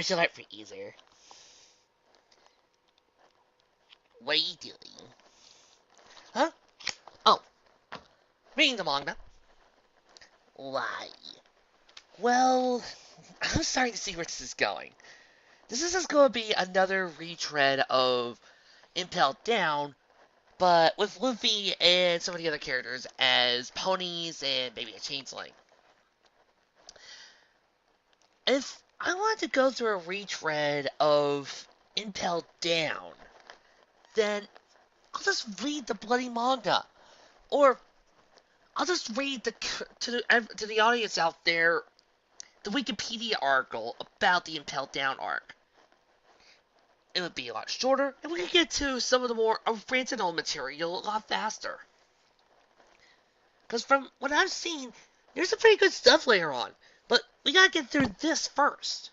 I should let it for easier. What are you doing? Huh? Oh, reading the manga. Why? Well, I'm starting to see where this is going. This is just going to be another retread of Impel Down, but with Luffy and some of the other characters as ponies and maybe a changeling. If I wanted to go through a retread of Impel Down, then I'll just read the bloody manga. Or I'll just read to the audience out there the Wikipedia article about the Impel Down arc. It would be a lot shorter, and we could get to some of the more original material a lot faster. Because from what I've seen, there's some pretty good stuff later on. But we gotta get through this first.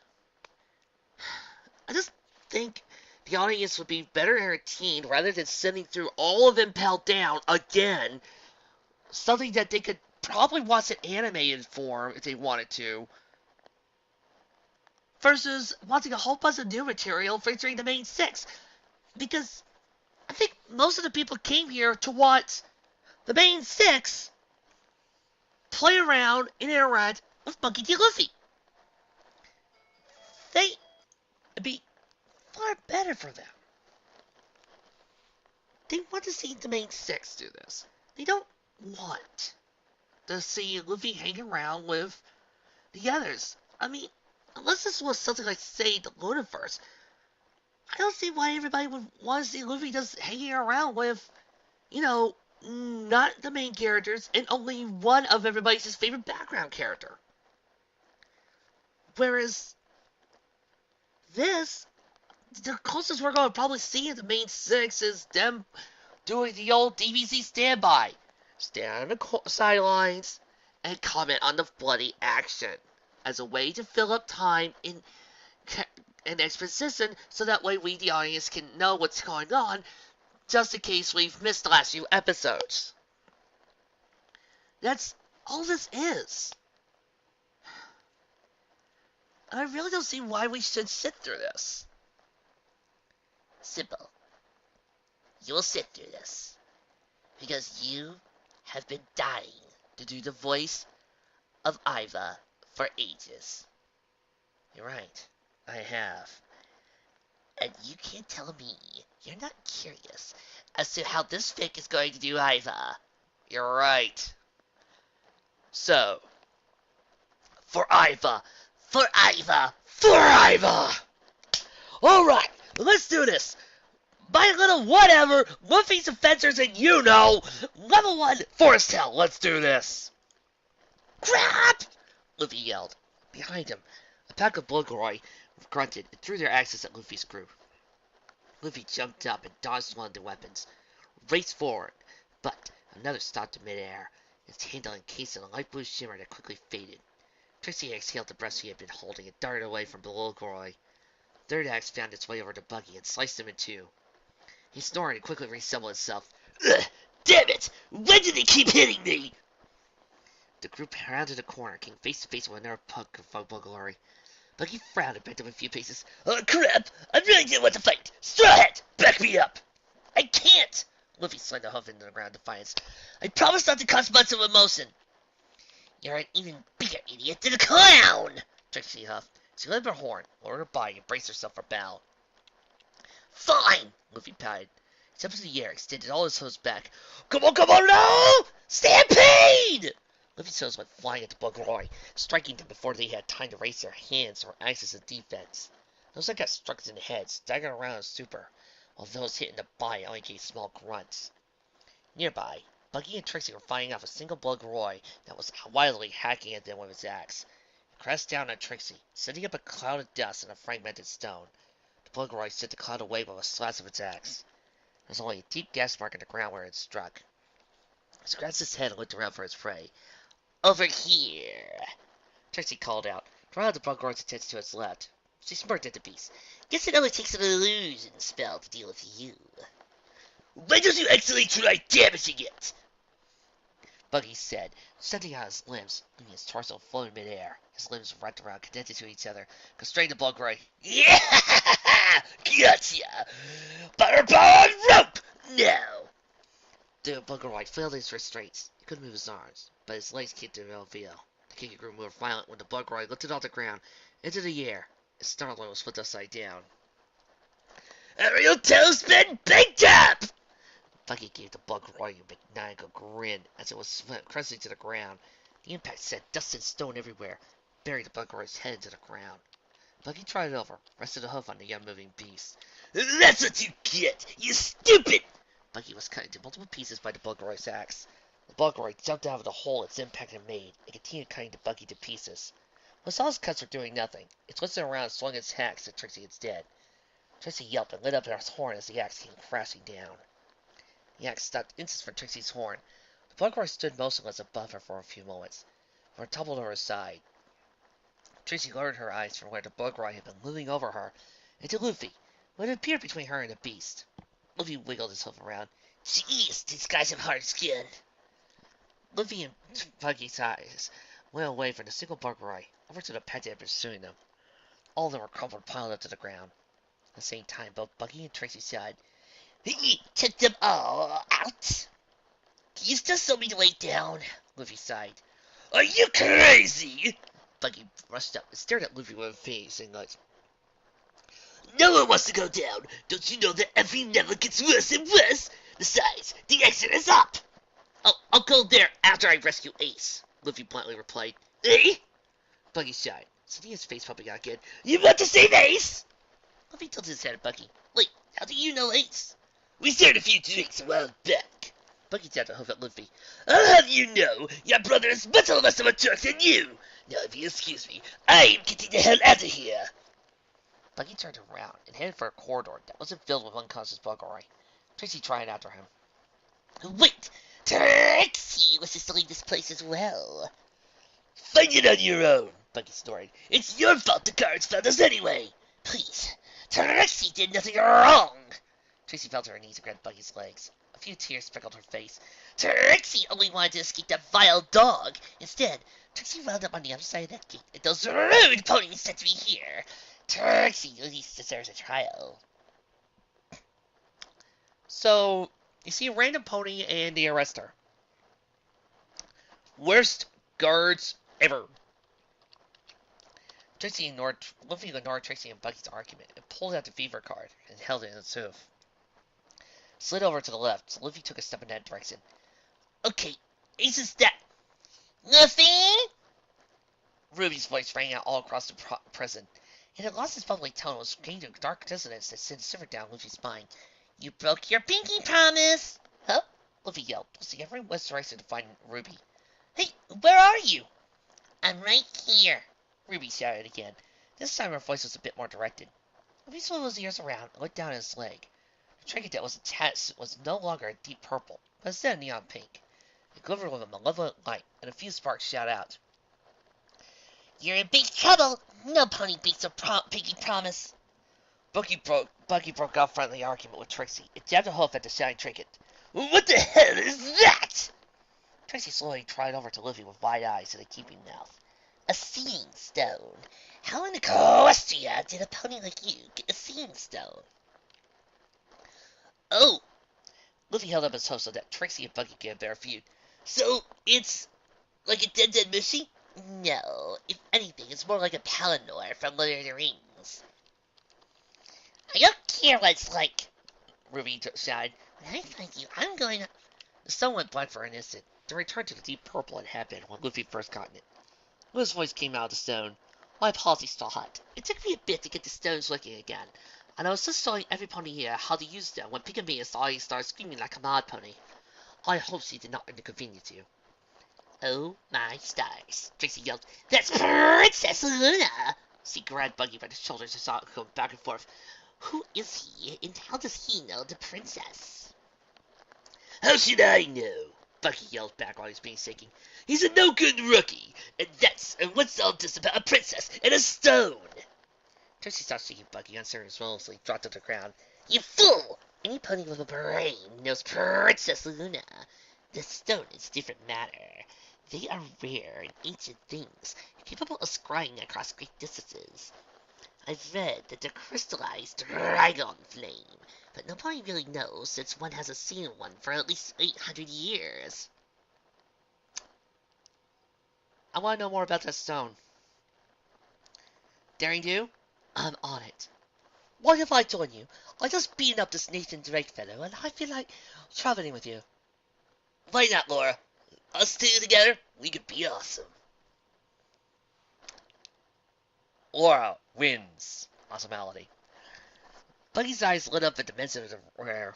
I just think the audience would be better entertained rather than sitting through all of Impel Down again. Something that they could probably watch in animated form if they wanted to. Versus watching a whole bunch of new material featuring the main six. Because I think most of the people came here to watch the main six play around and interact with Monkey D. Luffy. It'd be far better for them. They want to see the main six do this. They don't want to see Luffy hang around with the others. I mean, unless this was something like, say, the Lunaverse, I don't see why everybody would want to see Luffy just hanging around with, not the main characters and only one of everybody's favorite background character. Whereas this, the closest we're going to probably see in the main six is them doing the old DBZ standby. Stand on the sidelines and comment on the bloody action as a way to fill up time in exposition so that way we, the audience, can know what's going on just in case we've missed the last few episodes. That's all this is. I really don't see why we should sit through this. Simple. You will sit through this because you have been dying to do the voice of Iva for ages. You're right, I have. And you can't tell me you're not curious as to how this fic is going to do Iva. You're right. So, for Iva! For Iva! For Iva! Alright, let's do this! My little whatever, Luffy's Adventures and Level 1, Forest Hell, let's do this! Crap! Luffy yelled. Behind him, a pack of Blogoroi grunted and threw their axes at Luffy's group. Luffy jumped up and dodged one of the weapons, raced forward, but another stopped in midair, its handle encased in a light blue shimmer that quickly faded. Trixie exhaled the breath he had been holding and darted away from Blogoroi. Third axe found its way over to Buggy and sliced him in two. He snorted and quickly reassembled himself. Ugh! Damn it! When do they keep hitting me? The group rounded a corner, came face to face with another pug of Blogoroi. Buggy frowned and backed up a few paces. Oh, crap! I really didn't want to fight! Straw Hat! Back me up! I can't! Luffy slammed a hoof into the ground in defiance. I promise not to cause much of emotion! You're an even bigger idiot than a clown! Trixie huffed. She lifted her horn, lowered her body, and braced herself for battle. Fine! Luffy pouted. He jumped into the air, extended all his hooves back. Come on now! Stampede! Luffy's hooves went flying at the Blogoroi, striking them before they had time to raise their hands or axes in defense. Those that got struck in the head staggered around in stupor, while those hit in the body only gave small grunts. Nearby, Buggy and Trixie were fighting off a single Blogoroi that was wildly hacking at them with his axe. He crashed down on Trixie, sending up a cloud of dust and a fragmented stone. The Blogoroi sent the cloud away with a slash of its axe. There was only a deep gas mark in the ground where it struck. He scratched his head and looked around for his prey. Over here! Trixie called out, drawing the Blogoroi's attention to its left. She smirked at the beast. Guess it only takes an illusion spell to deal with you. Why don't you actually try damaging it? Buggy said, stretching out his limbs, leaving his torso floating midair. His limbs wrapped around, connected to each other, constrained the Buggeroy. Yeah! Gotcha! Butterball rope! No! The Buggeroy failed his restraints. He couldn't move his arms, but his legs kicked in no avail. The kicking grew more violent when the Buggeroy lifted off the ground into the air. His starling was flipped upside down. Aerial tailspin picked up! Buggy gave the Buggeroy a maniacal grin as it was crashing to the ground. The impact sent dust and stone everywhere, buried the Buggeroy's head into the ground. Buggy tried it over, rested a hoof on the unmoving beast. That's what you get, you stupid! Buggy was cut into multiple pieces by the Buggeroy's axe. The Buggeroy jumped out of the hole its impact had made and continued cutting the Buggy to pieces. When Saw's cuts were doing nothing, it twisted around and swung its axe at Trixie instead. Trixie yelped and lit up its horn as the axe came crashing down. The axe stopped inches from Trixie's horn. The Buggeroy stood motionless above her for a few moments, before it tumbled over her side. Trixie lowered her eyes from where the Buggeroy had been looming over her, and to Luffy, who had appeared between her and the beast. Luffy wiggled his hoof around. Jeez, these guys have hard skin. Luffy and Buggy's eyes went away from the single Buggeroy, over to the pet that had been pursuing them. All of them were crumpled and piled up to the ground. At the same time, both Buggy and Trixie sighed. He took them all out. Can you still show me to lay down? Luffy sighed. Are you crazy? Buggy rushed up and stared at Luffy with a face and goes, no one wants to go down. Don't you know that every never gets worse and worse? Besides, the exit is up. I'll go there after I rescue Ace, Luffy bluntly replied. Eh? Buggy sighed, seeing his face popping out again. You want to save Ace? Luffy tilted his head at Buggy. Wait, how do you know Ace? We shared a few drinks a while back. Buggy tapped a hoof at Luffy. I'll have you know, your brother is much less of a jerk than you. Now, if you excuse me, I'm getting the hell out of here. Buggy turned around and headed for a corridor that wasn't filled with unconscious Buggeroy. Trixie tried after him. Wait! Trixie wishes to leave this place as well. Find it on your own, Buggy snorted. It's your fault the guards found us anyway. Please, Trixie did nothing wrong. Trixie fell to her knees and grabbed Buggy's legs. A few tears speckled her face. Trixie only wanted to escape that vile dog. Instead, Trixie wound up on the other side of that gate, and those rude ponies sent me here. Trixie at least deserves a trial. So, you see a random pony and they arrest her. Worst guards ever. Luffy ignored Trixie and Buggy's argument and pulled out the fever card and held it in its hoof. Slid over to the left, so Luffy took a step in that direction. Okay, Ace is dead. Nothing? Ruby's voice rang out all across the prison. It had lost its bubbly tone and was gained a dark dissonance that sent a shiver down Luffy's spine. You broke your pinky promise! Huh? Luffy yelled, twisting every west direction to find Ruby. Hey, where are you? I'm right here, Ruby shouted again. This time her voice was a bit more directed. Luffy swung his ears around and looked down at his leg. The trinket that was attached was no longer a deep purple, but instead a neon pink. It glimmered with a malevolent light, and a few sparks shot out. You're in big trouble! No pony breaks a pinky promise! Buggy broke off friendly argument with Trixie. It jabbed a hoof at the shining trinket. What the hell is that? Trixie slowly tried over to Luffy with wide eyes and a keeping mouth. A seeing stone. How in Equestria did a pony like you get a seeing stone? Oh! Luffy held up his hoof so that Trixie and Buggy could have their feud. So, it's like a dead Mushy? No, if anything, it's more like a Palinor from Lord of the Rings. I don't care what it's like, Ruby shouted. When I find you, I'm going to... The stone went black for an instant, then returned to the deep purple it had been when Luffy first gotten it. Luffy's voice came out of the stone. My apologies, still hot. It took me a bit to get the stones working again, and I was just showing every pony here how to use them when Pygmy suddenly started screaming like a mad pony. I hope she did not inconvenience you. Oh my stars, Trixie yelled. That's Princess Luna! She grabbed Buggy by the shoulders and saw it go back and forth. Who is he, and how does he know the princess? How should I know? Buggy yelled back while he was being shaken. He's a no-good rookie, and what's all this about a princess and a stone? Trixie stopped shaking Buggy unceremoniously, dropped to the ground. You fool! Any pony with a brain knows Princess Luna. The stone is a different matter. They are rare and ancient things, capable of scrying across great distances. I've read that they're crystallized dragon flame, but nobody really knows since one hasn't seen one for at least 800 years. I want to know more about that stone. Daring do? I'm on it. What if I join you? I just beaten up this Nathan Drake fellow, and I feel like traveling with you. Why not, Laura? Us two together, we could be awesome. Laura wins. Awesomeality. Buddy's eyes lit up at the mention of the rare.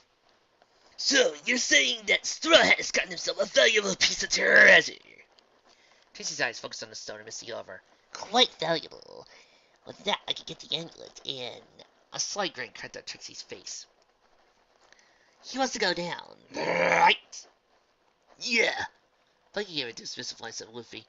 So, you're saying that Straw Hat has gotten himself a valuable piece of treasure? Tracy's eyes focused on the stone and Misty over. Quite valuable. With that, I could get the amulet, and a slight grin crept on Trixie's face. He wants to go down. Right. Yeah. Bucky gave a dismissive glance at Luffy.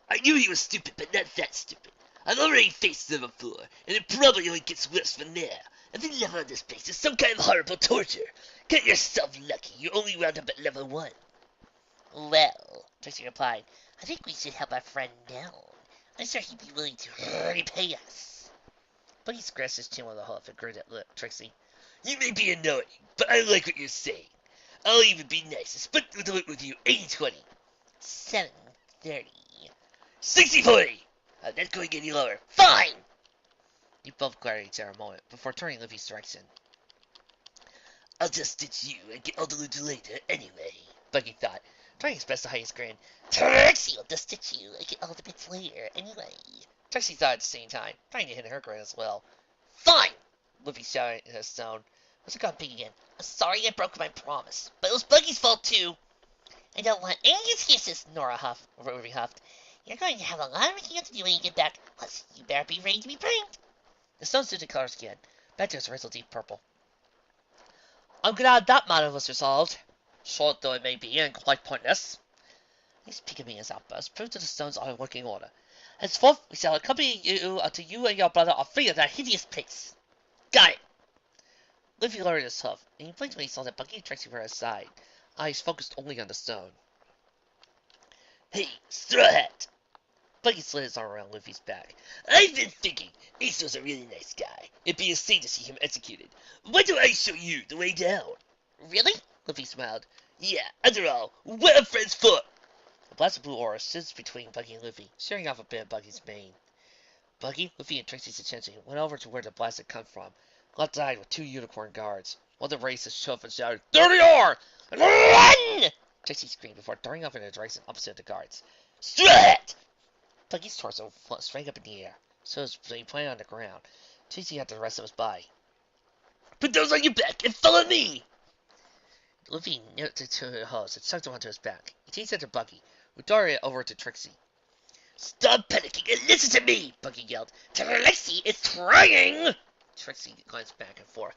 I knew he was stupid, but not that stupid. I've already faced them before, and it probably only gets worse from there. Every level on this place is some kind of horrible torture. Get yourself lucky. You only wound up at level 1. Well, Trixie replied, I think we should help our friend down. I'm sure he'd be willing to repay us. Buddy scratched his chin with a hoof and grinned at Trixie. You may be annoying, but I like what you're saying. I'll even be nice and split the loot with you 80-20. 730. 60-40! I'm not going any lower. Fine! They both glared at each other a moment before turning Luffy's direction. I'll just ditch you and get all the loot later anyway, Bucky thought, trying his best to hide his grin. Trixie will just ditch you and get all the bits later anyway. Trixie thought at the same time, trying to hit her grin as well. Fine! Luffy shouted at his stone. Once it got big again. I'm sorry I broke my promise, but it was Buggy's fault too. I don't want any excuses, Ruby huffed. You're going to have a lot of making to do when you get back. Plus, you better be ready to be pranked. The stone suited colors again, back to its original deep purple. I'm glad that matter was resolved. Short though it may be, and quite pointless. His Pygmy's outburst proved that the stones are in working order. Henceforth, we shall accompany you until you and your brother are free of that hideous place. Got it! Luffy lowered his hoof, and he blinked when he saw that Bucky and Trixie were at his side, eyes focused only on the stone. Hey, Straw Hat! Bucky slid his arm around Luffy's back. I've been thinking, Ace was a really nice guy. It'd be insane to see him executed. Why don't I show you the way down? Really? Luffy smiled. Yeah, after all, what are friends for? A blast of blue aura sits between Bucky and Luffy, shearing off a bit of Bucky's mane. Bucky, Luffy, and Trixie's attention went over to where the blast had come from, left side with 2 unicorn guards. One of them raised his shove and shouted, "There they are! Run!" Trixie screamed before darting off in a direction opposite the guards. Straw Hat! Bucky's torso floated straight up in the air, so he planted on the ground, chasing after the rest of his body. Put those on your back and follow me! Luffy nipped it to the hose and sucked him onto his back. He chased after Bucky, who darted it over to Trixie. Stop panicking and listen to me! Bucky yelled. Trixie is trying! Trixie glanced back and forth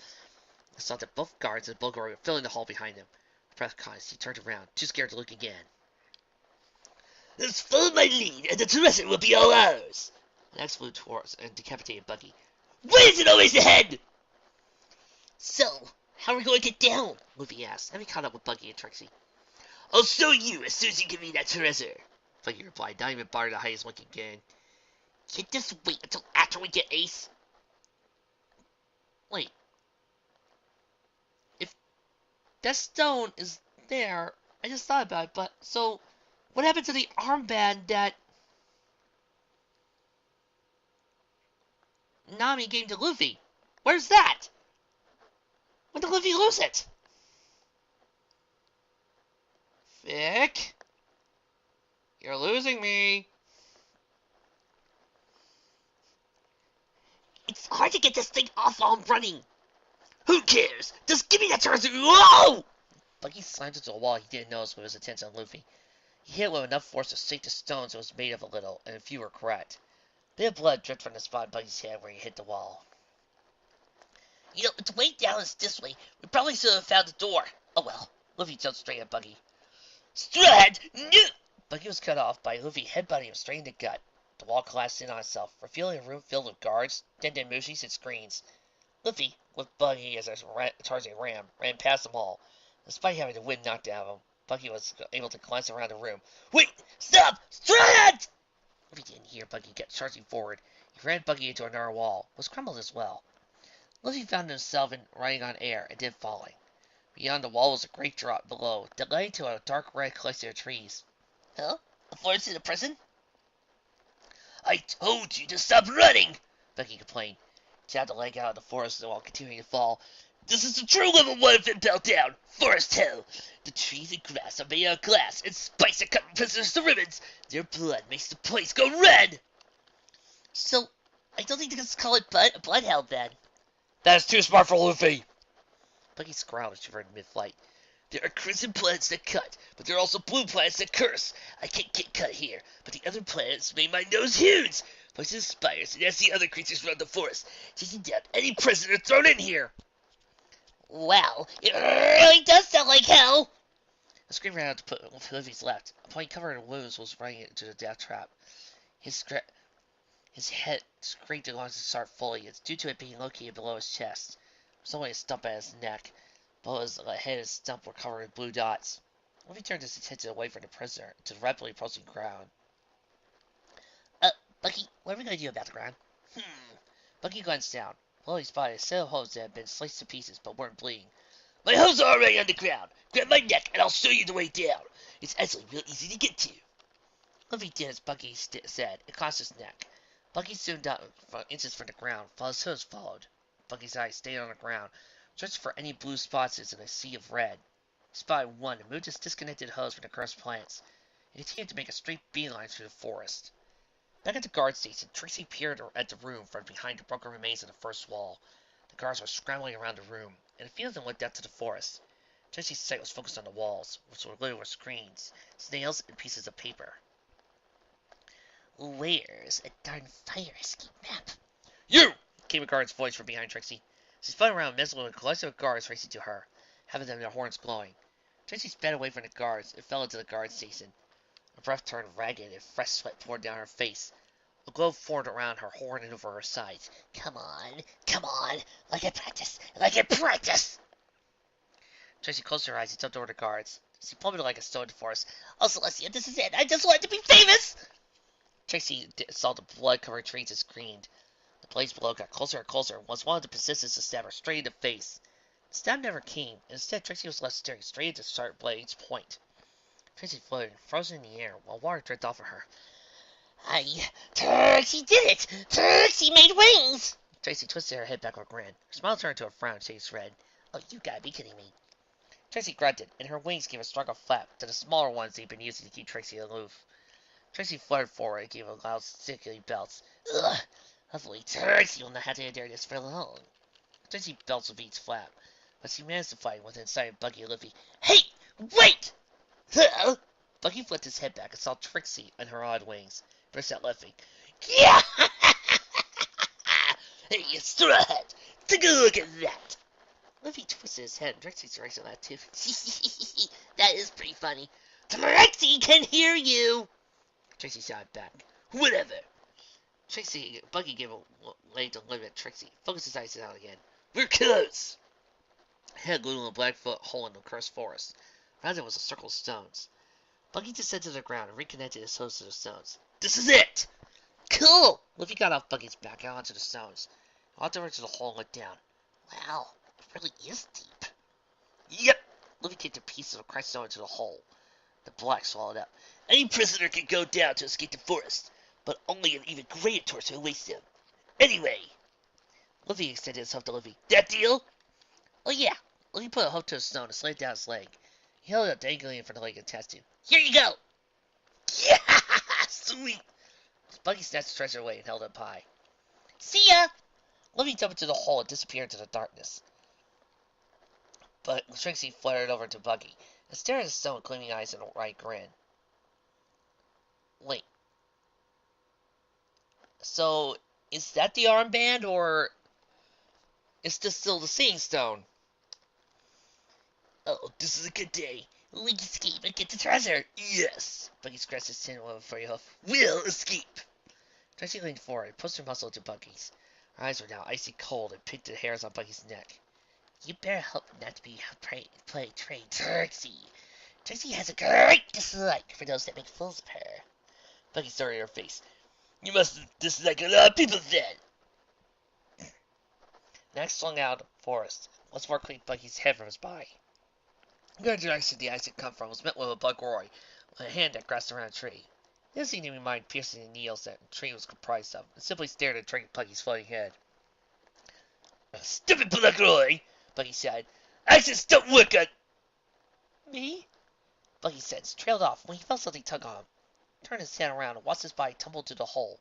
and saw that both guards and Bulgari were filling the hall behind him. Breath caught as he turned around, too scared to look again. Let's follow my lead, and the treasure will be all ours! An axe flew towards and decapitated Bucky. Why is it always ahead? So, how are we going to get down? Luffy asked, having caught up with Bucky and Trixie. I'll show you as soon as you give me that treasure, Bucky replied, not even bothering to hide his look again. Can't just wait until after we get Ace? Wait. If that stone is there, I just thought about it, but so what happened to the armband that Nami gave to Luffy? Where's that? When did Luffy lose it? Vic? You're losing me. It's hard to get this thing off while I'm running. Who cares? Just give me that treasure. Whoa! Bucky slammed into the wall he didn't notice with his attention on Luffy. He hit with enough force to sink the stone so it was made of a little, and a few were cracked. A bit of blood dripped from the spot in Bucky's head where he hit the wall. You know, the way down is this way. We probably should have found the door. Oh well. Luffy jumped straight at Bucky. Straw Hat! No! Bucky was cut off by Luffy headbutting him straight in the gut. The wall collapsed in on itself, revealing a room filled with guards, dented mushies, and screens. Luffy, with Bucky as a charging ram, ran past them all, despite having the wind knocked out of him. Bucky was able to glance around the room. Wait! Stop! Strand! Luffy didn't hear Bucky get charging forward. He ran Bucky into another wall, was crumbled as well. Luffy found himself riding on air and then falling. Beyond the wall was a great drop below, that led to a dark red cluster of trees. Huh? A forest in a prison? I told you to stop running! Bucky complained. He jabbed a leg out of the forest while continuing to fall. This is the true level 1 of Impel down! Forest hell! The trees and grass are made out of glass, and spikes are cutting prisoners to ribbons! Their blood makes the place go red! So, I don't think they can call it blood hell then. That is too smart for Luffy! Bucky scowled and shivered in mid-flight. There are crimson planets that cut, but there are also blue planets that curse. I can't get cut here, but the other planets made my nose huge! Poisonous spiders and nasty other creatures run the forest, taking down any prisoner thrown in here! Well, it really does sound like hell! A scream ran out to put Luffy's left. A pony covered in wounds was running into the death trap. His head scraped along his start fully. It's due to it being located below his chest. There was only a stump at his neck. Both his head and stump were covered in blue dots. Luffy turned his attention away from the prisoner to the rapidly approaching crowd. Bucky, what are we going to do about the ground? Bucky glanced down. Below he spotted a set of hose that had been sliced to pieces but weren't bleeding. My hose are already on the ground. Grab my neck and I'll show you the way down. It's actually real easy to get to. Luffy did as Bucky said and crossed his neck. Bucky zoomed out inches from the ground, while his hose followed. Bucky's eyes stayed on the ground, searching for any blue spots in a sea of red. He spotted one and moved his disconnected hose from the cursed plants. He continued to make a straight beeline through the forest. Back at the guard station, Tracy peered at the room from behind the broken remains of the first wall. The guards were scrambling around the room, and a few of them looked out to the forest. Tracy's sight was focused on the walls, which were littered with screens, snails, and pieces of paper. Where's a darn fire escape map? You! Came a guard's voice from behind Trixie. She spun around, menacingly with a collection of guards racing to her, having their horns glowing. Trixie sped away from the guards and fell into the guard station. Her breath turned ragged and fresh sweat poured down her face. A glow formed around her horn and over her sides. Come on, like I practice! Tracy closed her eyes and jumped over the guards. She plummeted like a stone to forest. Oh, Celestia, this is it! I just wanted to be famous! Tracy saw the blood-covered trees and screamed. The blaze below got closer and closer and was one of the persistence to stab her straight in the face. The stab never came, and instead Tracy was left staring straight into the sharp blade's point. Tracy floated, frozen in the air, while water dripped off of her. Trixie did it! Trixie made wings! Tracy twisted her head back with a grin. Her smile turned to a frown shades red. Oh, you gotta be kidding me. Tracy grunted, and her wings gave a stronger flap to the smaller ones they'd been using to keep Tracy aloof. Tracy fluttered forward and gave a loud, sticky belch. Ugh! Hopefully Trixie will not have to endure this for long. Tracy belched with each flap, but she managed to fight within sight of Bucky and Luffy. Hey! Wait! Huh? Bucky flipped his head back and saw Trixie on her odd wings. Burst out laughing. Yeah! Hey, you strut! Take a look at that! Luffy twisted his head and Trixie's reaction that too. That is pretty funny. Trixie can hear you! Tracy shouted back. Whatever. Bucky gave a leg to look at Trixie. Focused his eyes out again. We're close! Head glued in a Blackfoot hole in the cursed forest. Around it was a circle of stones. Bucky descended to the ground and reconnected his hose to the stones. This is it! Cool! Luffy got off Bucky's back out onto the stones. He walked over to the hole and looked down. Wow, it really is deep. Yep! Luffy kicked a piece of a cracked stone into the hole. The black swallowed up. Any prisoner can go down to escape the forest, but only an even greater torture awaits them. Anyway! Luffy extended his hoof to Luffy. That deal? Oh yeah. Luffy put a hoof to a stone and slid down his leg. He held it up dangling in front of the leg and tested. Here you go! Yeah! Sweet! Bucky snatched the treasure away and held it up high. See ya! Luffy jumped into the hole and disappeared into the darkness. But Trixie fluttered over to Bucky and stared at the stone with gleaming eyes and a wide grin. Wait. So, is that the armband, or is this still the Seeing Stone? Oh, this is a good day. We can escape and get the treasure. Yes. Bucky scratched his chin with a furry hoof. We'll escape. Tracy leaned forward and pushed her muscle into Bucky's. Her eyes were now icy cold and picked the hairs on Bucky's neck. You better hope not to be played Trixie. Tracy has a great dislike for those that make fools of her. Bucky started her face. You must dislike a lot of people then. Max flung out of the forest. Once more cleaned Bucky's head from his body. The good direction the ice had come from was met with a bug roar, with a hand that grasped around a tree. He didn't seem to mind piercing the needles that the tree was comprised of, and simply stared at Bucky's floating head. Stupid Black Roy, Bucky said. Accents don't work on me. Bucky's sense trailed off when he felt something tug on him. He turned his head around and watched his body tumble to the hole.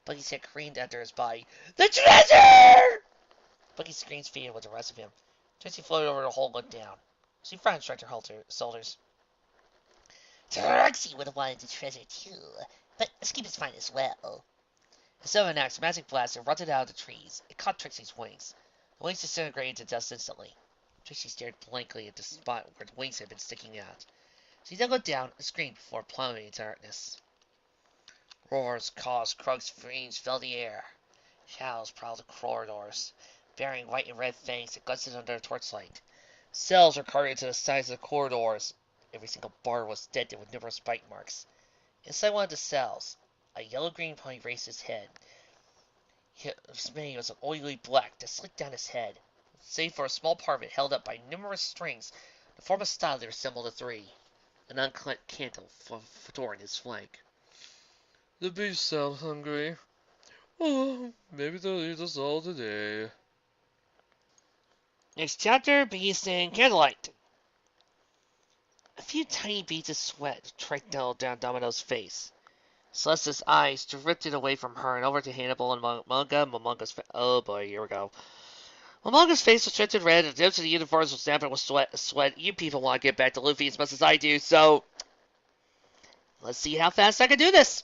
Bucky's head careened under his body. The treasure! Bucky's screams faded with the rest of him. Tracy floated over the hole and looked down. She frowned, shrugged her shoulders. Trixie would have wanted the treasure too, but escape is fine as well. Instead of an axe, a magic blast erupted out of the trees. It caught Trixie's wings. The wings disintegrated to dust instantly. Trixie stared blankly at the spot where the wings had been sticking out. She then looked down and screamed before plummeting into darkness. Roars, caws, croaks, screams filled the air. Shadows prowled the corridors, bearing white and red fangs that glistened under the torchlight. Cells were carved into the sides of the corridors. Every single bar was dented with numerous bite marks. Inside one of the cells, a yellow-green pony raised his head. His mane was an oily black that slicked down his head, save for a small part of it held up by numerous strings to form a style that resembled a three. An uncut candle adorned his flank. The beasts sound hungry. Oh, maybe they'll eat us all today. Next chapter, Beast and Candlelight. A few tiny beads of sweat trickled down Domino's face. Celeste's eyes drifted away from her and over to Hannibal and Momonga's face. Oh boy, here we go. Momonga's face was shifted red, and the lips of the uniforms were snapping with sweat. You people want to get back to Luffy as much as I do, so let's see how fast I can do this.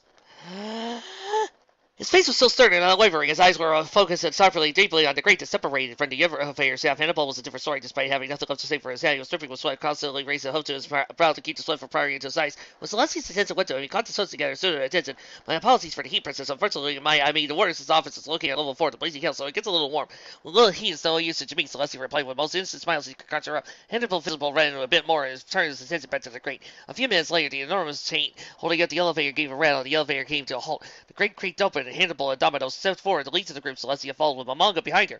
His face was still stern and unwavering. His eyes were focused and sharply, deeply on the great that separated from the other affairs. Hannibal was a different story. Despite having nothing left to say for his head, he was dripping with sweat, constantly raising the hope to his brow to keep the sweat from firing into his eyes. When Celestia's attention went to him, he caught the swords together sooner than attention. My apologies for the heat, Princess. Unfortunately, the warden's office is located at level 4 of the blazing hill, so it gets a little warm. With little heat is no usage to me, Celestia replied with most instant smiles he could conjure up. Hannibal visible ran a bit more and turned his attention back to the grate. A few minutes later, the enormous chain holding up the elevator gave a rattle, and the elevator came to a halt. The grate creaked open, and Hannibal and Domino stepped forward. The lead to the group, Celestia followed with Momonga behind her.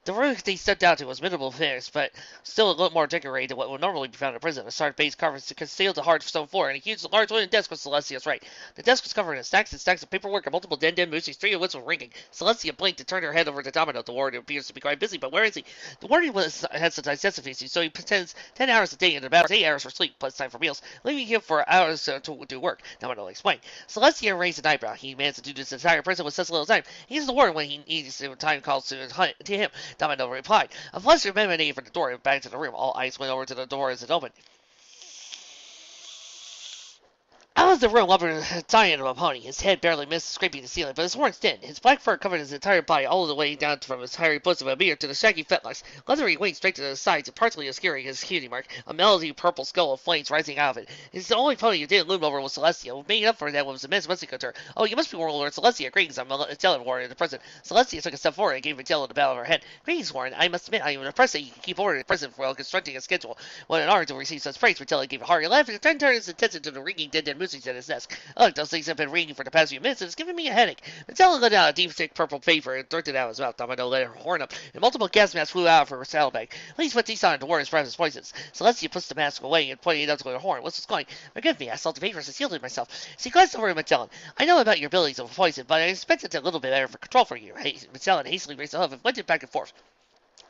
The room they stepped down to was minimal finish, but still a little more decorated than what would normally be found in a prison. A stark base carved concealed the hard stone floor, and a huge, large wooden desk was Celestia's right. The desk was covered in stacks and stacks of paperwork and multiple den mooses, 3 of which were ringing. Celestia blinked and turned her head over to Domino. The warden appears to be quite busy, but where is he? The warden had some digestive issues, so he pretends 10 hours a day and about 8 hours for sleep, plus time for meals, leaving him for hours to do work. Domino explained. Celestia raised an eyebrow. He managed to do this entire prison with such little time. He is the warden when he needs time calls to him. Domino replied. A flush emanated from the door and back to the room. All eyes went over to the door as it opened. Out of the room lumbered a giant of a pony. His head barely missed scraping the ceiling, but his horns didn't. His black fur covered his entire body, all the way down from his hairy bosom and beard to the shaggy fetlocks. Leathery wings straight to the sides, and partly obscuring his cutie mark, a melody purple skull of flames rising out of it. It's the only pony who didn't loom over was Celestia. Making up for that was immense musculature. Oh, you must be Warlord Celestia. Greetings, I'm Magellan Warden in the prison. Celestia took a step forward and gave Magellan the bow of her head. Greetings, Warden. I must admit, I am impressed that you can keep order in prison while constructing a schedule. What an honor to receive such praise. Magellan gave a hearty laugh and then turned his attention to the ringing dead music at his desk. Look, those things have been ringing for the past few minutes, and it's giving me a headache. Magellan let out a deep, thick purple vapor and jerked it out of his mouth. Domino let her horn up, and multiple gas masks flew out of her saddlebag. Please put these on to warn his precious poisons. Celestia pushed the mask away and pointed it up to her horn. What's going? Forgive me, I saw the vapors and shielded myself. She glanced over at Magellan. I know about your abilities of poison, but I expected a little bit better for control for you. Magellan hastily raised the hoof and went back and forth.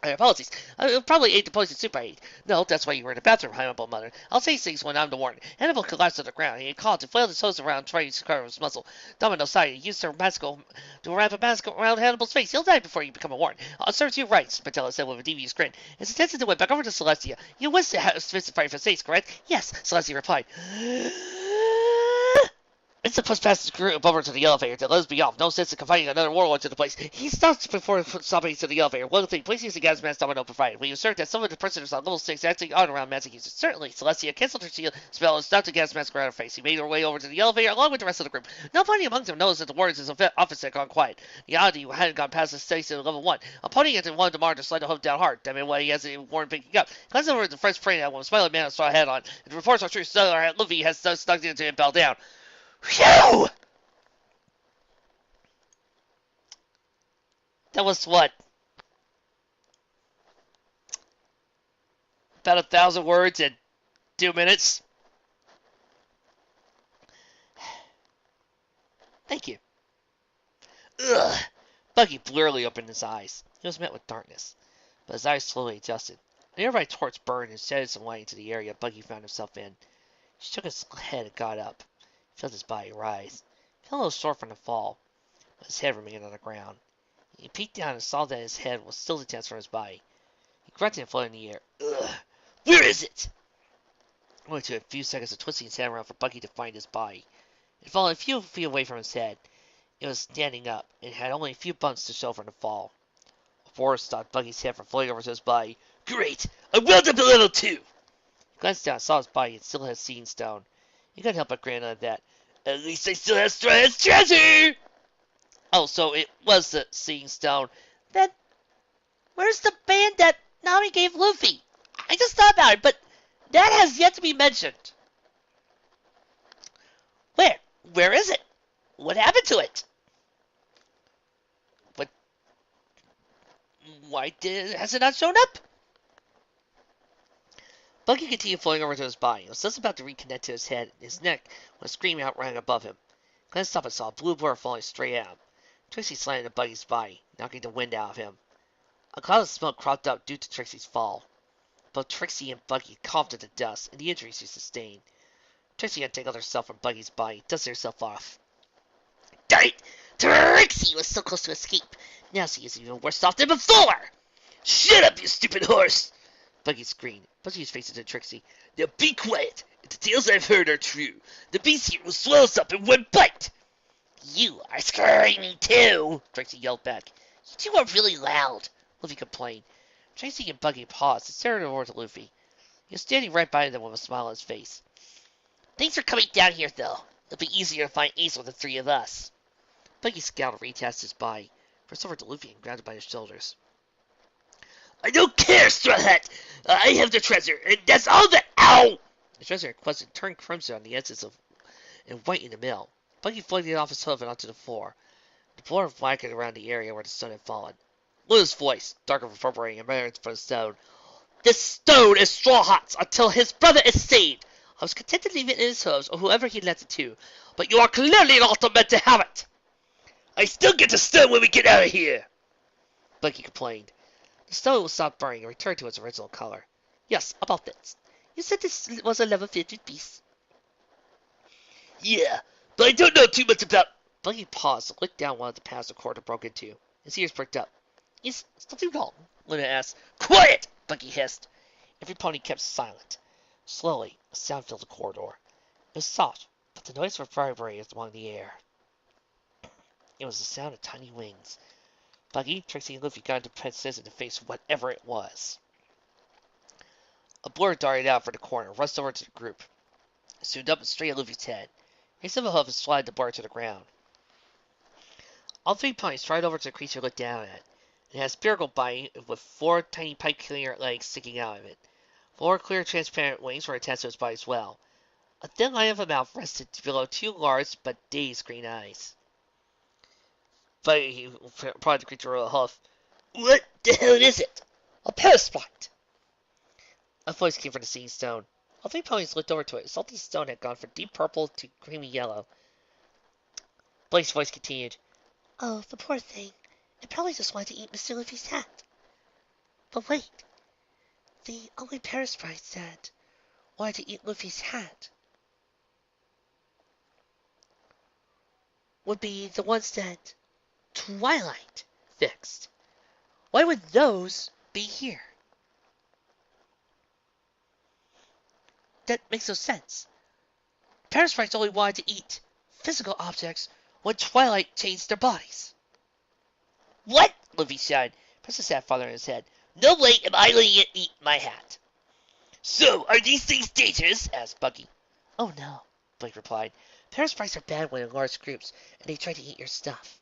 Apologies. I probably ate the poison soup I ate. No, that's why you were in the bathroom, Hannibal muttered. I'll say things when I'm the warden. Hannibal collapsed to the ground. He called and flailed his hose around, trying to cover his muzzle. Domino sighed and used her mask to wrap a mask around Hannibal's face. You'll die before you become a warden. I'll serve you right, Magellan said with a devious grin. His attention went back over to Celestia. You wish to specify for sakes, correct? Yes, Celestia replied. Vincent pushed past his group over to the elevator to let us be off. No sense in confining another warlord to the place. He stopped before stopping to the elevator. One thing, please use the gas mask domino provided. We assert that some of the prisoners on level 6 acting on around magic users. Certainly, Celestia canceled her spell and stopped the gas mask around her face. He made her way over to the elevator along with the rest of the group. Nobody among them knows that the wards in his office had gone quiet. The oddity hadn't gone past the station of level 1. A pony into one tomorrow to slide the hoof down hard. Damn it, what he hasn't even worn picking up. Glancing over at the first praying that one smiling man with straw hat on. If the reports are true, Luffy has stuck into Impel down. Phew! That was what? About 1,000 words in 2 minutes. Thank you. Ugh. Buggy blurrily opened his eyes. He was met with darkness, but his eyes slowly adjusted. A nearby torch burned and shedded some light into the area Buggy found himself in. He shook his head and got up. He felt his body rise. He felt a little sore from the fall, but his head remained on the ground. He peeked down and saw that his head was still detached from his body. He grunted and floated in the air. Ugh! Where is it? It only took a few seconds of twisting his head around for Buggy to find his body. It had fallen a few feet away from his head. It was standing up, and had only a few bumps to show from the fall. A force stopped Buggy's head from floating over to his body. Great! I welled up to level 2! He glanced down and saw his body and still had seeing stone. He couldn't help but grin at that. At least I still have Strahd's treasure! Oh, so it was the seeing stone. Then, where's the band that Nami gave Luffy? I just thought about it, but that has yet to be mentioned. Where? Where is it? What happened to it? What? Why has it not shown up? Buggy continued floating over to his body. It was just about to reconnect to his head and his neck when a scream outrang above him. He glanced up and saw a blue blur falling straight at him. Trixie slanted into Buggy's body, knocking the wind out of him. A cloud of smoke cropped up due to Trixie's fall. Both Trixie and Buggy coughed at the dust and the injuries she sustained. Trixie untangled herself from Buggy's body, dusted herself off. Darn it! Trixie was so close to escape. Now she is even worse off than before! Shut up, you stupid horse! Buggy screamed. Buggy his face into Trixie. Now be quiet! If the tales I've heard are true, the beast here will swallow us up in one bite! You are screaming too! Trixie yelled back. You two are really loud, Luffy complained. Trixie and Buggy paused and stared over to Luffy. He was standing right by them with a smile on his face. Thanks for coming down here, though. It'll be easier to find Ace with the three of us. Buggy scowled and retested his body, pressed over to Luffy and grabbed him by his shoulders. I don't care, Straw Hat! I have the treasure, and that's all that— Ow! The treasure in question turned crimson on the edges and white in the middle. Buggy floated off his hoof and onto the floor. The floor blackened around the area where the stone had fallen. Luna's voice, dark and reverberating, emerged from the stone. This stone is Straw Hat's until his brother is saved. I was content to leave it in his hooves, or whoever he lent it to, but you are clearly not meant to have it. I still get the stone when we get out of here, Buggy complained. The stone will stop burning and return to its original color. Yes, about this. You said this was a level 50 piece. Yeah, but I don't know too much about— Buggy paused and looked down one of the paths the corridor broke into. His ears pricked up. Is something wrong? Luna asked. Quiet! Buggy hissed. Every pony kept silent. Slowly, a sound filled the corridor. It was soft, but the noise vibrated along the air. It was the sound of tiny wings. Buggy, Trixie, and Luffy got into precision to face whatever it was. A blur darted out from the corner, rushed over to the group. It zoomed up and straight at Luffy's head. He raised a hoof and slid the blur to the ground. All three ponies stride over to the creature and looked down at it. It had a spherical body with 4 tiny pipe-clear legs sticking out of it. 4 clear, transparent wings were attached to its body as well. A thin line of a mouth rested below 2 large but dazed green eyes. He prodded the creature with a hoof. What the hell is it? A parasite! A voice came from the seeing stone. All 3 ponies looked over to it. Salty stone had gone from deep purple to creamy yellow. Blake's voice continued. Oh, the poor thing. It probably just wanted to eat Mr. Luffy's hat. But wait. The only parasite that wanted to eat Luffy's hat would be the ones that Twilight fixed. Why would those be here? That makes no sense. Parasites only wanted to eat physical objects when Twilight changed their bodies. What? Luffy shouted. Pressed his hat farther in his head. No way am I letting it eat my hat. So, are these things dangerous? Asked Bucky. Oh no, Blake replied. Parasprites are bad when in large groups, and they try to eat your stuff.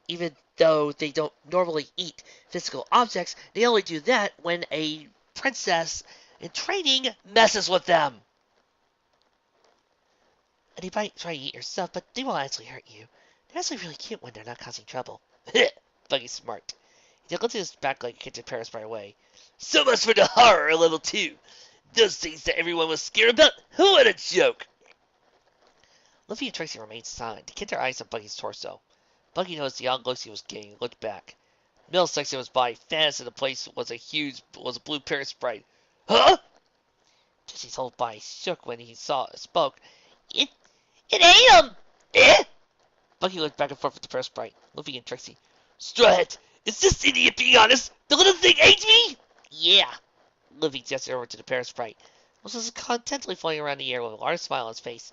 Even though they don't normally eat physical objects, they only do that when a princess in training messes with them. And they might try to eat your stuff, but they won't actually hurt you. They're actually really cute when they're not causing trouble. Buggy's smart. He looked at his back leg and kicked a Parasprite away. So much for the horror level 2. Those things that everyone was scared about? What a joke! Luffy and Tracy remained silent. They kept their eyes on Buggy's torso. Buggy noticed the odd looks he was getting and looked back. Milliseconds was by, fast in the place was a blue Parasprite. Huh? Tracy's whole body shook when he spoke. It ate him! Eh? Buggy looked back and forth with the Parasprite. Luffy and Tracy. Straw Hat, is this idiot being honest? The little thing ate me? Yeah. Luffy gestured over to the Parasprite, which was contentedly floating around the air with a large smile on its face.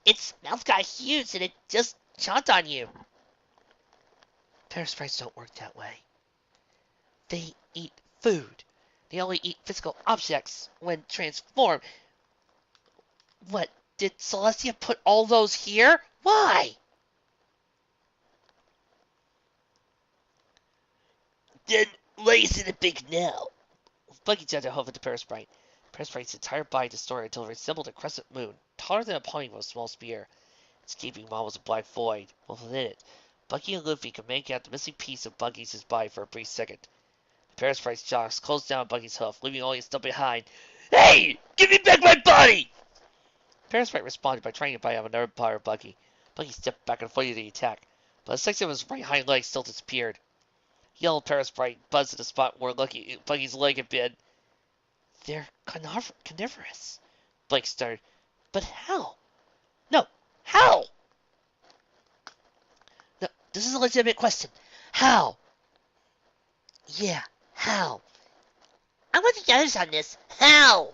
Its mouth got huge and it just chomped on you. Parasprites don't work that way. They eat food. They only eat physical objects when transformed. What, did Celestia put all those here? Why? Then lays in a big now. Buggy jabbed a hoof at the Parasprite. Parasprite's entire body distorted until it resembled a crescent moon, taller than a pony with a small spear. Its gaping maw was a black void. Within it, Buggy and Luffy could make out the missing piece of Buggy's body for a brief second. The Parasprite's jaws closed down on Buggy's hoof, leaving only a stump behind. Hey! Give me back my body! The Parasprite responded by trying to bite out another part of Buggy. Buggy stepped back and avoided the attack, but a section of his right hind leg still disappeared. Yellow Parasprite buzzed at the spot where Buggy's leg had been. They're carnivorous, Blake stuttered. But how? No, how? No, this is a legitimate question. How? Yeah, how? I want the others on this. How?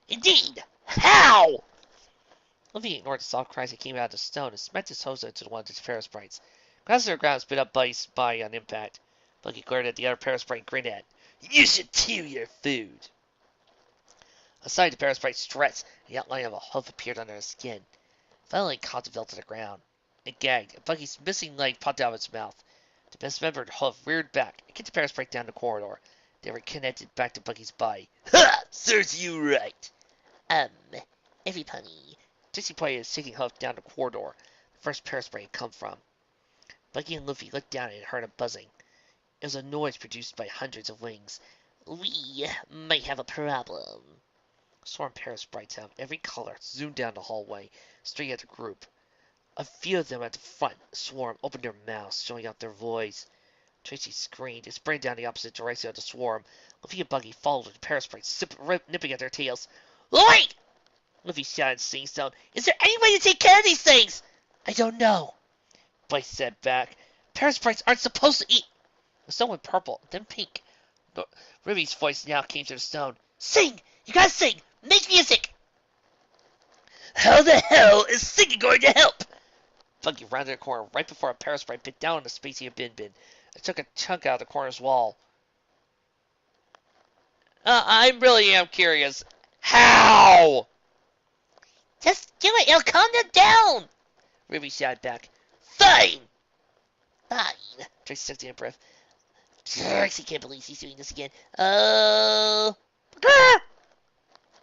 Indeed, how? Luffy ignored the soft cries that came out of the stone and smacked his hose into one of the Parasprites. Glanced to the ground, spit up Buggy's body on impact. Buggy glared at the other Parasprite and grinned at. You should chew your food. Aside, the Parasprite stretched, and the outline of a hoof appeared under his skin. Finally, Kata fell to the ground. It gagged, and Buggy's missing leg popped out of its mouth. The dismembered hoof reared back and kicked the Parasprite down the corridor. They were connected back to Buggy's body. Ha! Serves you right. Every pony. Trixie pointed his shaking hoof down the corridor the first Parasprite had come from. Buggy and Luffy looked down and heard a buzzing. It was a noise produced by hundreds of wings. We might have a problem. Swarm Parasprites of every color zoomed down the hallway, straight at the group. A few of them at the front swarm opened their mouths, showing out their voice. Tracy screamed and sprang down the opposite direction of the swarm. Luffy and Buggy followed with the Parasprites, nipping at their tails. Wait! Luffy shouted, seeing stone. Is there any way to take care of these things? I don't know. Blake said back. Parasprites aren't supposed to eat. The stone went purple, then pink. Ruby's voice now came to the stone. Sing! You gotta sing! Make music! How the hell is singing going to help? Buggy rounded a corner right before a Parasprite bit down on the spacey Bin Bin. It took a chunk out of the corner's wall. I really am curious. How? Just do it, it'll calm them down! Ruby shouted back. Fine! Fine, Tracy took a breath. Tracy can't believe she's doing this again.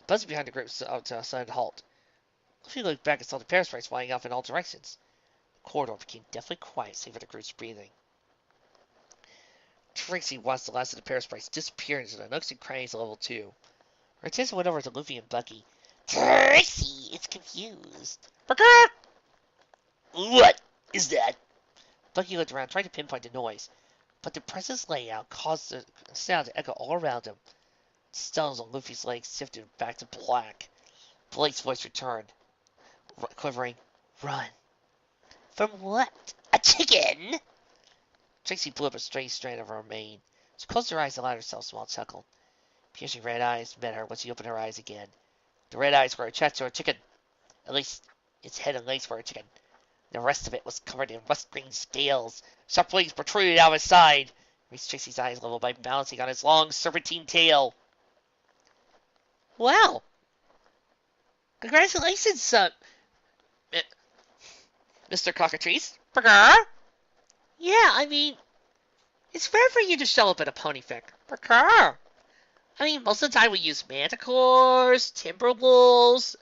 Buzzing behind the group outside the halt. Luffy looked back and saw the Parasprites flying off in all directions. The corridor became deathly quiet, save for the group's breathing. Tracy watched the last of the Parasprites disappear into the nooks and crannies of level 2. Her attention went over to Luffy and Bucky. Tracy is confused. What is that? Bucky looked around, trying to pinpoint the noise, but the presence layout caused the sound to echo all around him. The stones on Luffy's legs shifted back to black. Blake's voice returned, quivering. Run. From what? A chicken? Trixie blew up a straight strand of her mane. She closed her eyes and allowed herself a small chuckle. Piercing red eyes met her when she opened her eyes again. The red eyes were attached to her chicken. At least, Its head and legs were a chicken. The rest of it was covered in rust green scales. Sharp blades protruded out of his side. He reached Tracy's eyes level by balancing on his long serpentine tail. Wow! Congratulations, Mr. Cockatrice. Yeah, I mean, it's rare for you to show up at a pony fic. I mean, most of the time we use manticores, timberwolves,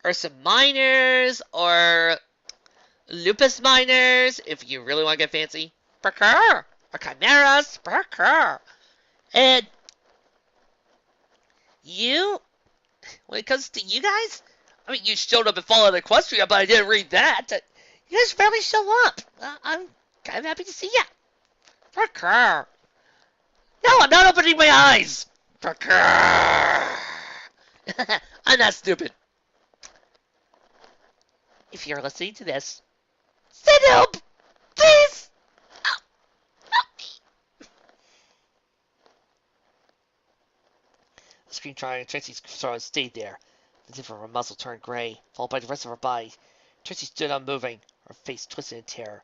ursa minors, or lupus minors, if you really want to get fancy. Or chimeras. And you, when it comes to you guys, I mean, you showed up at Fallout Equestria, but I didn't read that. You guys barely show up. I'm kind of happy to see ya. No, I'm not opening my eyes. I'm not stupid. If you're listening to this, send help, please. Help me. The screen trying Tracy's throat stayed there. The tip of her muzzle turned gray, followed by the rest of her body. Tracy stood unmoving, her face twisted in terror.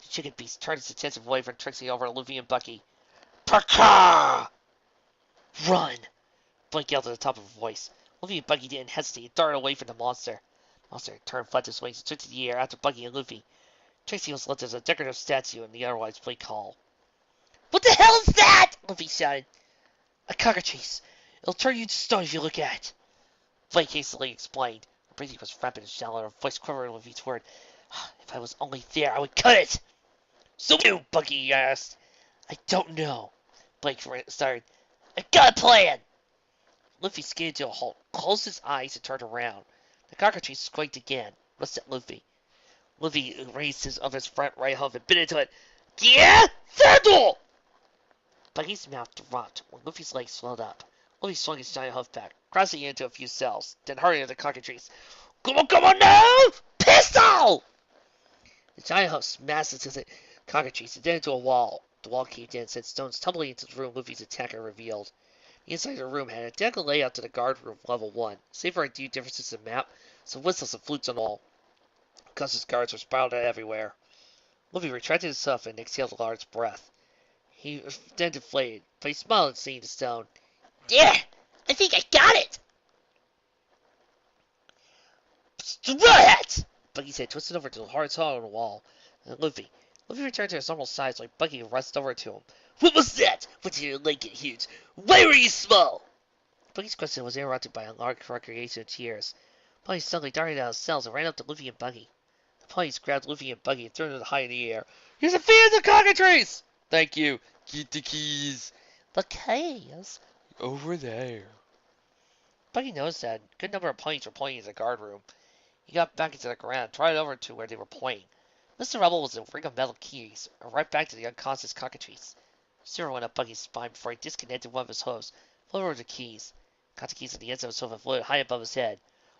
The chicken beast turned its attention away from Trixie over to Luffy and Bucky. Parka! Run! Blake yelled at the top of her voice. Luffy and Bucky didn't hesitate and darted away from the monster. The monster turned flat its wings and took to the air after Bucky and Luffy. Tracy was left as a decorative statue in the otherwise bleak hall. What the hell is that? Luffy shouted. A cockatrice. It'll turn you to stone if you look at it. Blake hastily explained. Her breathing was rapid and shallow, her voice quivering with each word. If I was only there, I would cut it. So you, Bucky asked. I don't know. Blake started. I've got a plan. Luffy skated to a halt, closed his eyes, and turned around. The cockatrice squeaked again, looked at Luffy. Luffy raised his front right hoof and bit into it. Yeah? Sandal! Bucky's mouth dropped when Luffy's legs swelled up. Luffy swung his giant hoof back, crossing it into a few cells, then hurried at the cockatrice. Come on now! Pistol! The giant hoof smashed into the cockatrice and then into a wall. The wall caved in and sent stones tumbling into the room Luffy's attacker revealed. The inside of the room had an identical layout to the guard room of level 1, save for a few differences in the map, some whistles and flutes on the wall. Custer's guards were sprawled out everywhere. Luffy retracted his hoof and exhaled a large breath. He then deflated, but he smiled at seeing the stone. There! I think I got it! Strat! Bucky's head twisted over to the hard saw on the wall. And Luffy returned to his normal size like Bucky rushed over to him. What was that? What did your leg get huge? Why were you small? Bucky's question was interrupted by a large recreation of tears. Ponies suddenly darted out of cells and ran up to Luffy and Bucky. The ponies grabbed Luffy and Bucky and threw them high in the air. Here's a fan of the cockatrice! Thank you. Get the keys. The keys? Over there. Bucky noticed that a good number of ponies were playing in the guard room. He got back into the ground and trotted over to where they were playing. Mr. Rebel was a ring of metal keys, right back to the unconscious cockatrice. Zero went up Bucky's spine before he disconnected one of his hooves, flew over the keys. Caught the keys at the ends of his hoof and floated high above his head.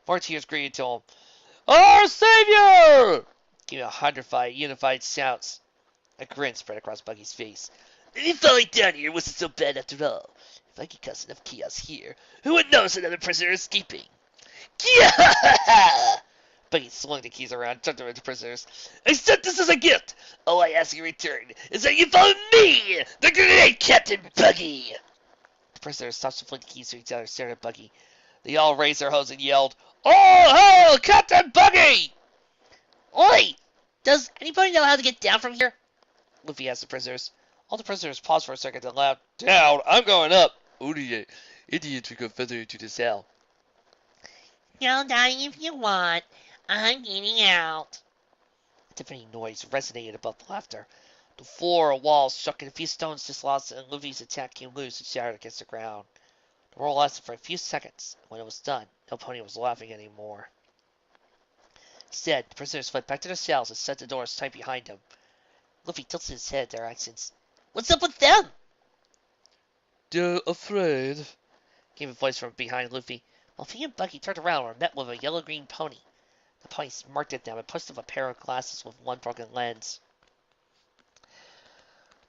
More tears greeted to him. Our Savior! Gave a unified shouts. A grin spread across Bucky's face. If you fell down here, it wasn't so bad after all. If I could cause enough chaos here, who would notice another prisoner escaping? Yeah! Bucky swung the keys around and tucked them into prisoners. I sent this as a gift. All I ask in return is that you follow me, the great Captain Bucky. The prisoners stopped shuffling the keys to each other, staring at Bucky. They all raised their hose and yelled, All hail Captain Bucky! Oi! Does anybody know how to get down from here? Luffy asked the prisoners. All the prisoners paused for a second and laughed. Down! I'm going up! Only idiots will go further into the cell. Go down if you want. I'm getting out. A deafening noise resonated above the laughter. The floor or walls shook and a few stones dislodged and Luffy's attack came loose and shattered against the ground. The roar lasted for a few seconds, and when it was done, no pony was laughing anymore. Instead, the prisoners fled back to their cells and set the doors tight behind them. Luffy tilted his head at their accents. What's up with them? They're afraid, Came a voice from behind Luffy. Luffy and Bucky turned around and were met with a yellow-green pony. The pony smirked at them and pushed up a pair of glasses with one broken lens.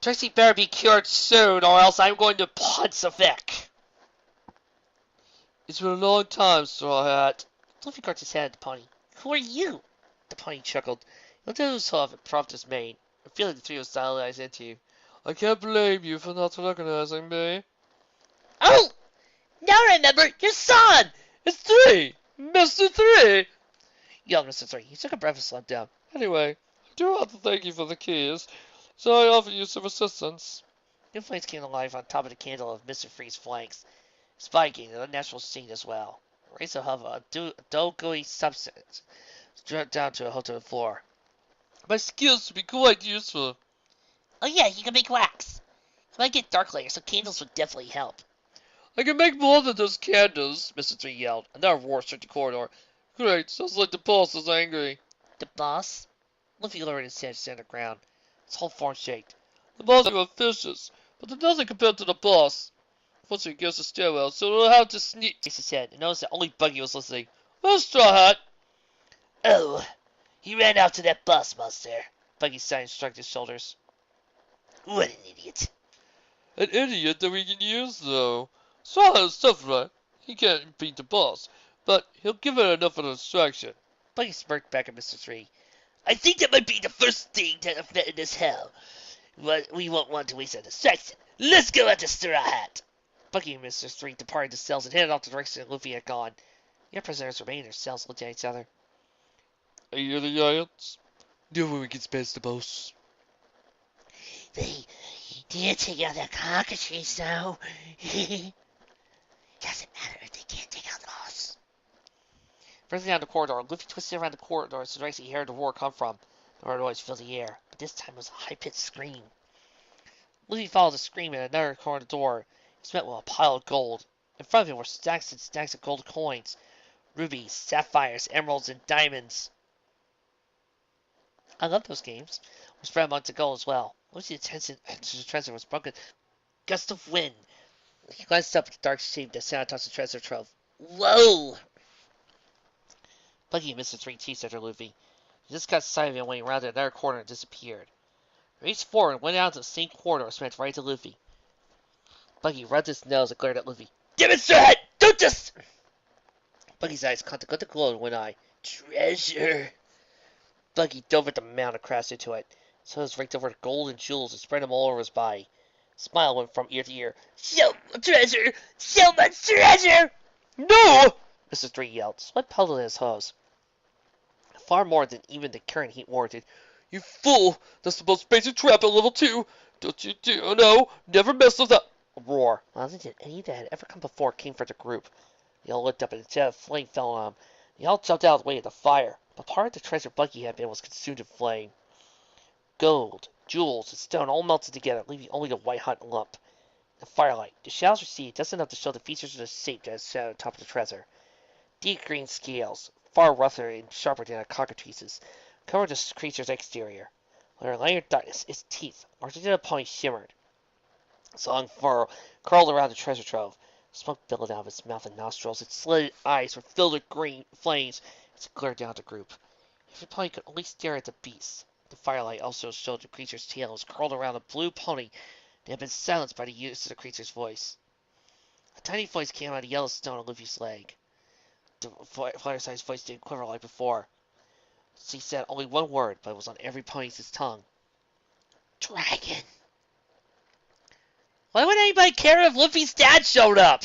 Tracy better be cured soon, or else I'm going to punch the Vic. It's been a long time, Straw Hat. Luffy cracked his head at the pony. Who are you? The pony chuckled. He'll do himself and prompt his mate. A feeling the three was stylized into. I can't blame you for not recognizing me. Oh! Now I remember your son! It's 3! Mr. 3! Yelled Mr. Three. He took a breath and slumped down. Anyway, I do want to thank you for the keys, so I offer you some assistance. New flames came to life on top of the candle of Mr. Three's flanks, spiking an unnatural scene as well. Rays of a dull gooey substance dropped down to a hotel floor. My skills would be quite useful. Oh yeah, you can make wax. You might get dark layers, so candles would definitely help. I can make more than those candles, Mr. 3 yelled. Another roar struck the corridor. Great, sounds like the boss is angry. The boss? Luffy lowered his head to stand on the ground. His whole form shaked. The boss are vicious, but they're nothing compared to the boss. Once he gets the stairwell, so we'll have to sneak. He raised his head and noticed that only Buggy was listening. Where's Straw Hat? Oh, he ran out to that bus, Monster. Buggy sighed and shrugged his shoulders. What an idiot. An idiot that we can use, though. Straw Hat is tough, right? He can't beat the boss, but he'll give it enough of a distraction. Buggy smirked back at Mr. Three. I think that might be the first thing that I've met in this hell. But we won't want to waste a distraction. Let's go after Straw Hat. Buggy and Mr. Three departed the cells and headed off the direction that Luffy had gone. The other prisoners remained in their cells looking at each other. Are you the giants? No one gets past the boss. They did take out their cockatrice, though. Doesn't matter if they can't take out the boss. Further down the corridor, Luffy twisted around the corridor so the direction he heard the roar come from. The roar noise filled the air, but this time it was a high-pitched scream. Luffy followed the scream at another corner door. He was met with a pile of gold. In front of him were stacks and stacks of gold coins, rubies, sapphires, emeralds, and diamonds. I love those games. Were spread among the gold as well. Luffy's attention to the treasure was broken. Gust of wind. He glanced up at the dark shape that sat atop the treasure trove. Whoa! Buggy and Mr. Three teased after Luffy. He just got sight of him when he rounded another corner and disappeared. He reached forward and went out to the same corridor and smacked right to Luffy. Buggy rubbed his nose and glared at Luffy. Damn it, Straw Hat! Don't just... Buggy's eyes caught the glow in one eye. Treasure. Buggy dove at the mound and crashed into it. So his raked over gold and jewels and spread them all over his body. A smile went from ear to ear. So much treasure! So much treasure! No! Mr. Three yelled. Sweat puddled in his hose. Far more than even the current heat warranted. You fool! That's the most basic trap at level 2! Don't you do? No! Never mess with that! A roar, louder than any that had ever come before, came from the group. They all looked up and a jet of flame fell on them. They all jumped out of the way of the fire, but part of the treasure Buggy had been was consumed in flame. Gold, jewels, and stone all melted together, leaving only the white-hot lump. In the firelight, the shadows receded just enough to show the features of the shape that sat on top of the treasure. Deep green scales, far rougher and sharper than a cockatrice's, covered the creature's exterior. Under a layer of darkness, its teeth, larger than a pony, shimmered. Its long fur curled around the treasure trove. Smoke billowed out of its mouth and nostrils. Its slitted eyes were filled with green flames as it glared down at the group. If the pony could only stare at the beast. The firelight also showed the creature's tail was curled around a blue pony that had been silenced by the use of the creature's voice. A tiny voice came out of the yellow stone on Luffy's leg. The Fluttershy's voice didn't quiver like before. She said only one word, but it was on every pony's tongue. Dragon. Why would anybody care if Luffy's dad showed up?